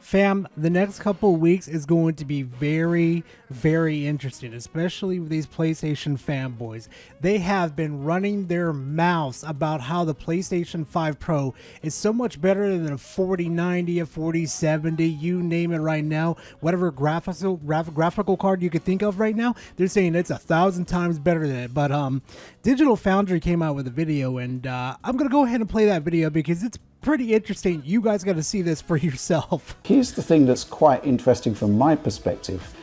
Fam, the next couple of weeks is going to be very, very interesting, especially with these PlayStation fanboys. They have been running their mouths about how the PlayStation 5 Pro is so much better than a 4090, a 4070, you name it right now. Whatever graphical card you could think of right now, they're saying it's 1,000 times better than it. But Digital Foundry came out with a video, and I'm going to go ahead and play that video because it's pretty interesting. You guys got to see this for yourself. Here's the thing that's quite interesting from my perspective.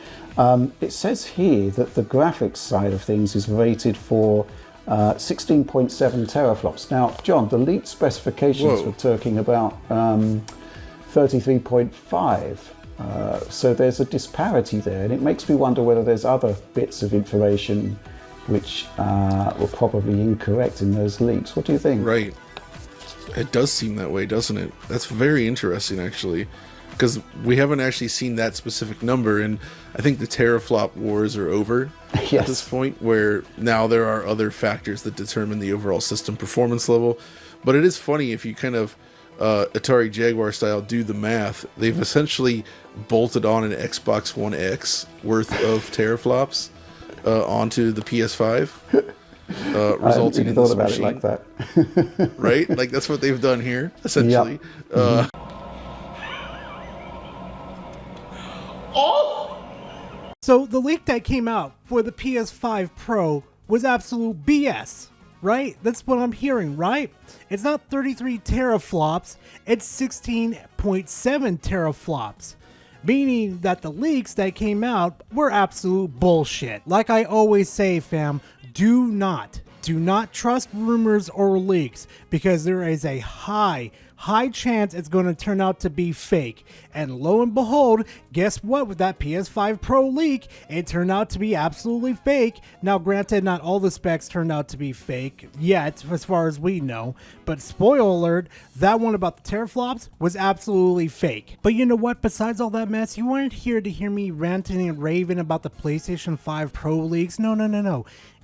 It says here that the graphics side of things is rated for 16.7 teraflops. Now, John, the leaked specifications were talking about 33.5. So there's a disparity there, and it makes me wonder whether there's other bits of information which were probably incorrect in those leaks. What do you think? Right. It does seem that way, doesn't it? That's very interesting, actually, because we haven't actually seen that specific number, and I think the teraflop wars are over at this point, where now there are other factors that determine the overall system performance level. But it is funny, if you kind of Atari Jaguar style do the math, they've essentially bolted on an Xbox One X worth of teraflops onto the PS5. Resulting in this machine. It like that. Right? Like, that's what they've done here, essentially. Yep. So the leak that came out for the PS5 Pro was absolute BS, right? That's what I'm hearing, right? It's not 33 teraflops, it's 16.7 teraflops. Meaning that the leaks that came out were absolute bullshit. Like I always say, fam, do not trust rumors or leaks, because there is a high chance it's going to turn out to be fake. And lo and behold, guess what? With that PS5 Pro leak, it turned out to be absolutely fake. Now, granted, not all the specs turned out to be fake yet, as far as we know. But spoiler alert, that one about the teraflops was absolutely fake. But you know what? Besides all that mess, you weren't here to hear me ranting and raving about the PlayStation 5 Pro leaks. No.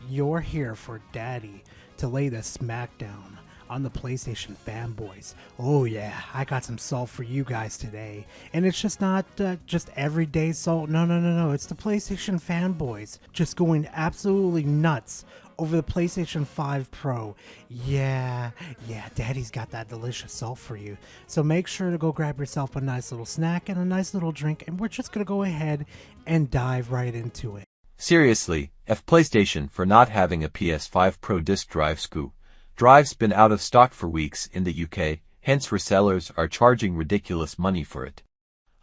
You're here for Daddy to lay the smackdown on the PlayStation fanboys. Oh yeah, I got some salt for you guys today. And it's just not just everyday salt. No. It's the PlayStation fanboys just going absolutely nuts over the PlayStation 5 Pro. Yeah, Daddy's got that delicious salt for you. So make sure to go grab yourself a nice little snack and a nice little drink, and we're just gonna go ahead and dive right into it. Seriously, F PlayStation for not having a PS5 Pro disk drive scoop. Drive's been out of stock for weeks in the UK, hence resellers are charging ridiculous money for it.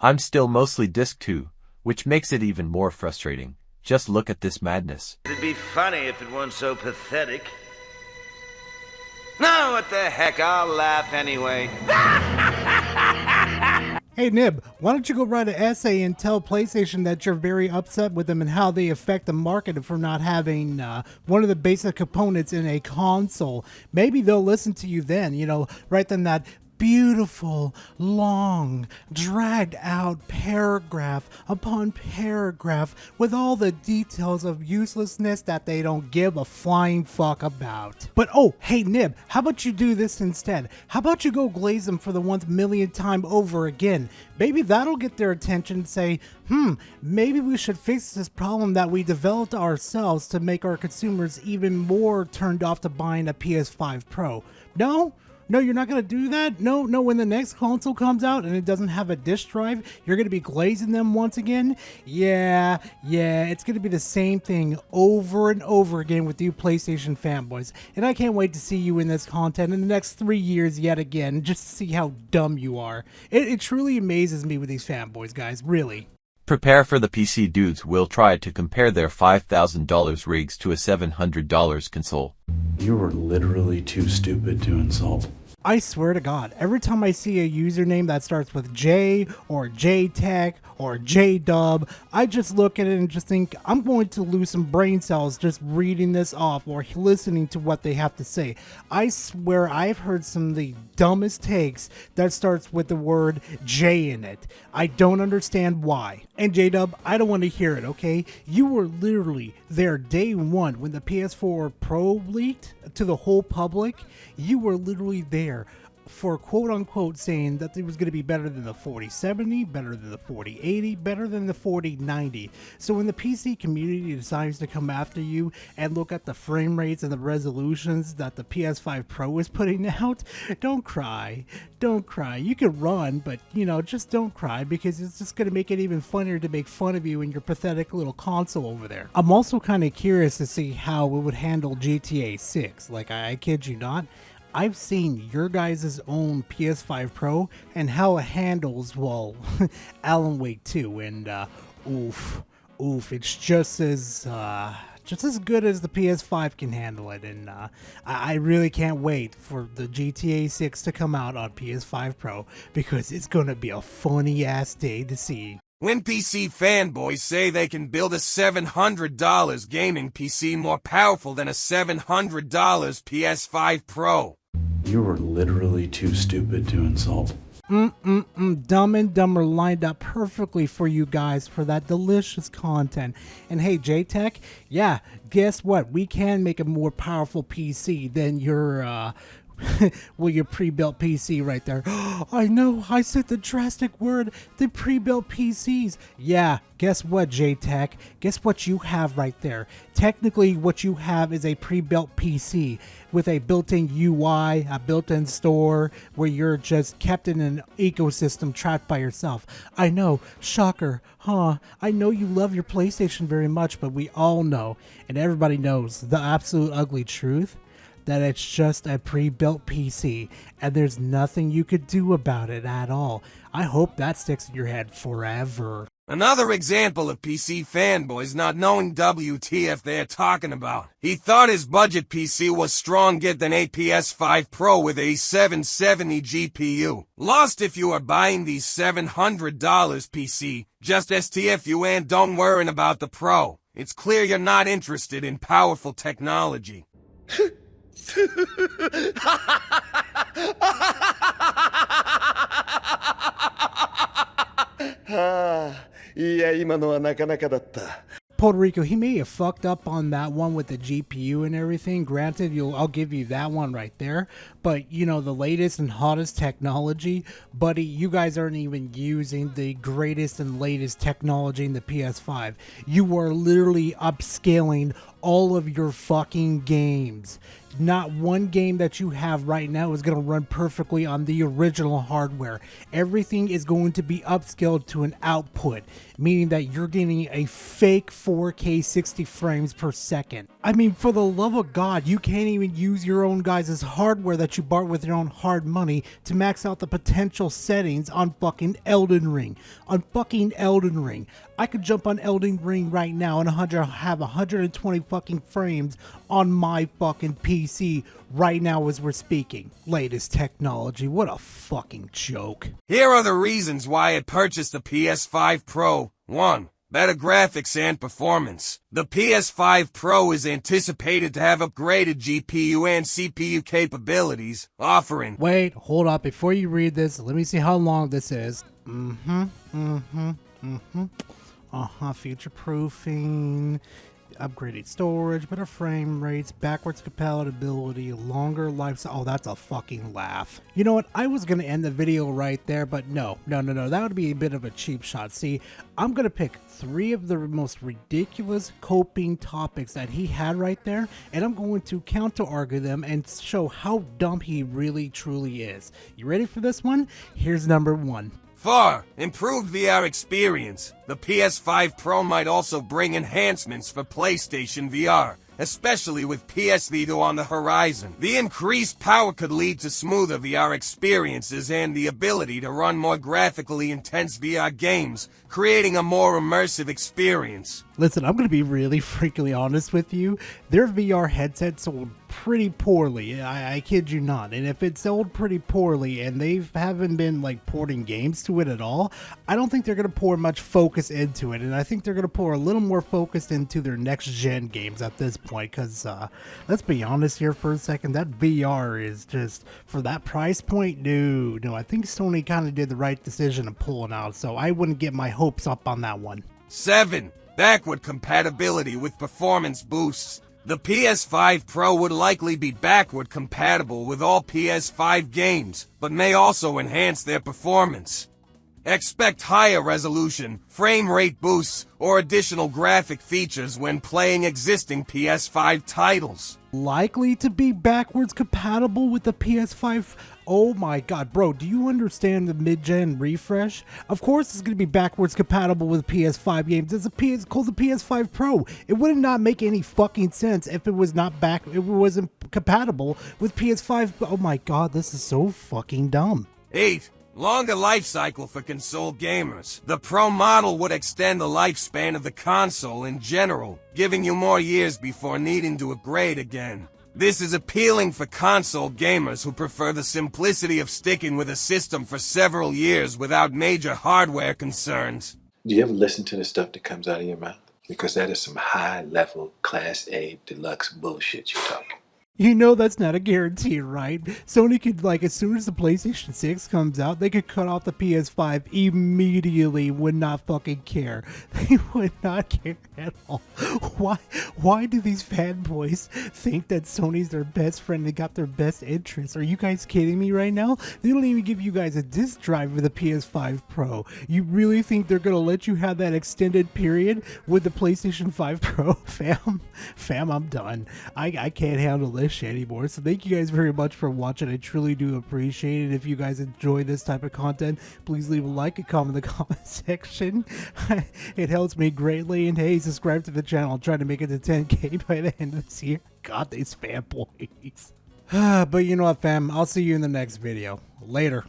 I'm still mostly disc 2, which makes it even more frustrating. Just look at this madness. It'd be funny if it weren't so pathetic. No, what the heck, I'll laugh anyway. Hey Nib, why don't you go write an essay and tell PlayStation that you're very upset with them and how they affect the market for not having one of the basic components in a console. Maybe they'll listen to you then, write them that beautiful, long, dragged out paragraph upon paragraph with all the details of uselessness that they don't give a flying fuck about. But oh, hey Nib, how about you do this instead? How about you go glaze them for the 1 millionth time over again? Maybe that'll get their attention and say, maybe we should fix this problem that we developed ourselves to make our consumers even more turned off to buying a PS5 Pro. No, you're not going to do that? No, when the next console comes out and it doesn't have a disk drive, you're going to be glazing them once again? Yeah, it's going to be the same thing over and over again with you PlayStation fanboys. And I can't wait to see you in this content in the next 3 years yet again, just to see how dumb you are. It truly amazes me with these fanboys, guys, really. Prepare for the PC dudes will try to compare their $5,000 rigs to a $700 console. You were literally too stupid to insult. I swear to God, every time I see a username that starts with J or JTech or JDub, I just look at it and just think, I'm going to lose some brain cells just reading this off or listening to what they have to say. I swear I've heard some of the dumbest takes that starts with the word J in it. I don't understand why. And JDub, I don't want to hear it, okay? You were literally there day one when the PS4 Pro leaked to the whole public. You were literally there for quote-unquote saying that it was going to be better than the 4070, better than the 4080, better than the 4090. So when the PC community decides to come after you and look at the frame rates and the resolutions that the PS5 Pro is putting out, don't cry. Don't cry. You can run, but, you know, just don't cry, because it's just going to make it even funnier to make fun of you and your pathetic little console over there. I'm also kind of curious to see how it would handle GTA 6. Like, I kid you not, I've seen your guys' own PS5 Pro and how it handles, well, Alan Wake 2, and oof, it's just as good as the PS5 can handle it, and I really can't wait for the GTA 6 to come out on PS5 Pro, because it's gonna be a funny ass day to see. When PC fanboys say they can build a $700 gaming PC more powerful than a $700 PS5 Pro. You were literally too stupid to insult. Dumb and Dumber lined up perfectly for you guys for that delicious content. And hey, J-Tech, yeah, guess what? We can make a more powerful PC than your, well, your pre-built PC right there. I know, I said the drastic word, the pre-built PCs. Yeah, guess what, J-Tech? Guess what you have right there? Technically, what you have is a pre-built PC with a built-in UI, a built-in store, where you're just kept in an ecosystem trapped by yourself. I know, shocker, huh? I know you love your PlayStation very much, but we all know, and everybody knows, the absolute ugly truth, that it's just a pre-built PC, and there's nothing you could do about it at all. I hope that sticks in your head forever. Another example of PC fanboys not knowing WTF they're talking about. He thought his budget PC was stronger than a PS5 Pro with a 770 GPU. Lost if you are buying the $700 PC, just STF you and don't worry about the Pro. It's clear you're not interested in powerful technology. いや、今のはなかなかだった。 Puerto Rico, he may have fucked up on that one with the GPU and everything. Granted, I'll give you that one right there. But, you know, the latest and hottest technology, buddy, you guys aren't even using the greatest and latest technology in the PS5. You are literally upscaling all of your fucking games. Not one game that you have right now is going to run perfectly on the original hardware. Everything is going to be upscaled to an output, meaning that you're getting a fake 4K 60 frames per second. I mean, for the love of God, you can't even use your own guys' hardware that you bought with your own hard money to max out the potential settings on fucking Elden Ring. On fucking Elden Ring. I could jump on Elden Ring right now and have 120 fucking frames on my fucking PC right now as we're speaking. Latest technology, what a fucking joke. Here are the reasons why I purchased the PS5 Pro. 1. Better graphics and performance. The PS5 Pro is anticipated to have upgraded GPU and CPU capabilities, offering... Wait, hold up, before you read this, let me see how long this is. Future-proofing, upgraded storage, better frame rates, backwards compatibility, longer life. Oh, that's a fucking laugh. You know what? I was going to end the video right there, but no. That would be a bit of a cheap shot. See, I'm going to pick 3 of the most ridiculous coping topics that he had right there, and I'm going to counter-argue them and show how dumb he really truly is. You ready for this one? Here's number 1. 4. Improved VR experience. The PS5 Pro might also bring enhancements for PlayStation VR, especially with PS Vita on the horizon. The increased power could lead to smoother VR experiences and the ability to run more graphically intense VR games, creating a more immersive experience. Listen, I'm going to be really freakily honest with you. Their VR headset sold pretty poorly. I kid you not. And if it sold pretty poorly and they haven't been like porting games to it at all, I don't think they're going to pour much focus into it. And I think they're going to pour a little more focus into their next gen games at this point. Because let's be honest here for a second, that VR is just, for that price point, no. I think Sony kind of did the right decision of pulling out. So I wouldn't get my hopes up on that one. 7. Backward compatibility with performance boosts. The PS5 Pro would likely be backward compatible with all PS5 games, but may also enhance their performance. Expect higher resolution, frame rate boosts, or additional graphic features when playing existing PS5 titles. Likely to be backwards compatible with the PS5. Oh my god, bro, do you understand the mid-gen refresh? Of course it's going to be backwards compatible with PS5 games. It's called the PS5 Pro. It would not make any fucking sense if it wasn't compatible with PS5. Oh my god, this is so fucking dumb. 8. Longer life cycle for console gamers. The Pro model would extend the lifespan of the console in general, giving you more years before needing to upgrade again. This is appealing for console gamers who prefer the simplicity of sticking with a system for several years without major hardware concerns. Do you ever listen to the stuff that comes out of your mouth? Because that is some high-level, Class A, deluxe bullshit you're talking. You know that's not a guarantee, right? Sony could, like, as soon as the PlayStation 6 comes out, they could cut off the PS5 immediately, would not fucking care. They would not care at all. Why do these fanboys think that Sony's their best friend and got their best interests? Are you guys kidding me right now? They don't even give you guys a disc drive with the PS5 Pro. You really think they're gonna let you have that extended period with the PlayStation 5 Pro? Fam, I'm done. I can't handle this shit anymore. So thank you guys very much for watching. I truly do appreciate it. If you guys enjoy this type of content, please leave a like and comment in the comment section. It helps me greatly. And hey, subscribe to the channel. I'm trying to make it to 10K by the end of this year. God, these fanboys. But you know what, fam? I'll see you in the next video. Later.